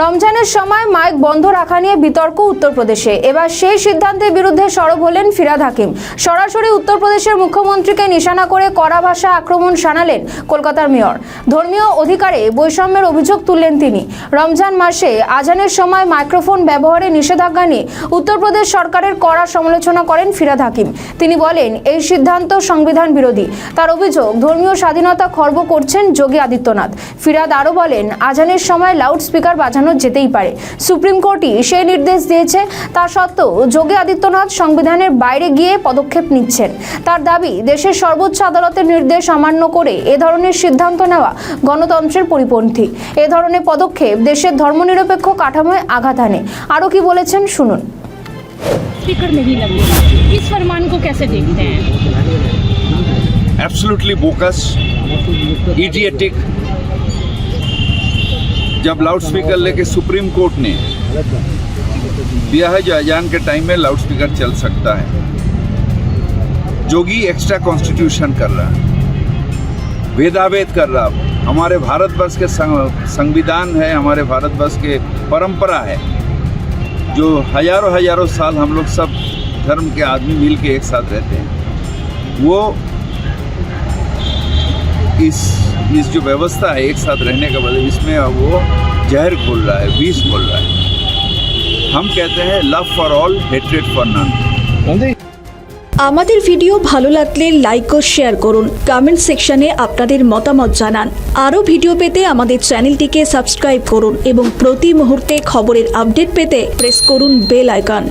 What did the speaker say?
রমজানের সময় মাইক বন্ধ রাখা নিয়ে বিতর্ক উত্তরপ্রদেশে। এবার সেই সিদ্ধান্তের বিরুদ্ধে সরব হলেন ফিরহাদ হাকিম। সরাসরি উত্তরপ্রদেশের মুখ্যমন্ত্রীকে নিশানা করে কড়া ভাষায় আক্রমণ শানালেন কলকাতার মেয়র। ধর্মীয় অধিকারে বৈষম্যের অভিযোগ তুললেন তিনি। রমজান মাসে আজানের সময় মাইক্রোফোন ব্যবহারে নিষেধাজ্ঞা নিয়ে উত্তরপ্রদেশ সরকারের কড়া সমালোচনা করেন ফিরহাদ হাকিম। তিনি বলেন, এই সিদ্ধান্ত সংবিধান বিরোধী। তার অভিযোগ, ধর্মীয় স্বাধীনতা খর্ব করছেন যোগী আদিত্যনাথ। ফিরহাদ আরও বলেন, আজানের সময় লাউড স্পিকার বাজানো যেতেই পারে। সুপ্রিম কোর্টই সেই নির্দেশ দিয়েছে। তা সত্ত্বেও যোগী আদিত্যনাথ সংবিধানের বাইরে গিয়ে পদক্ষেপ নিচ্ছেন। তার দাবি, দেশের সর্বোচ্চ আদালতের নির্দেশ অমান্য করে এ ধরনের সিদ্ধান্ত নেওয়া গণতন্ত্রের পরিপন্থী। এ ধরনের পদক্ষেপ দেশের ধর্মনিরপেক্ষ কাঠামোয় আঘাত আনে। আরও কি বলেছেন শুনুন। स्पीकर नहीं लगे, इस फरमान को कैसे देखते हैं? Absolutely bogus, idiotic. जब लाउड स्पीकर लेके सुप्रीम कोर्ट ने दिया है जो अजान के टाइम में लाउड स्पीकर चल सकता है, जोगी एक्स्ट्रा कॉन्स्टिट्यूशन कर रहा है, भेदाभेद कर रहा है। हमारे भारतवर्ष के संविधान है, हमारे भारतवर्ष के परंपरा है, जो हजारों साल हम लोग सब धर्म के आदमी मिल के एक साथ रहते हैं। वो इस जो व्यवस्था है एक साथ रहने का बदले इसमें वो जहर घोल रहा है, विष घोल रहा है। हम कहते हैं love for all, hatred for none. আমাদের ভিডিও ভালো লাগলে লাইক ও শেয়ার করুন। কমেন্ট সেকশনে আপনাদের মতামত জানান। আরও ভিডিও পেতে আমাদের চ্যানেলটিকে সাবস্ক্রাইব করুন এবং প্রতি মুহূর্তে খবরের আপডেট পেতে প্রেস করুন বেল আইকন।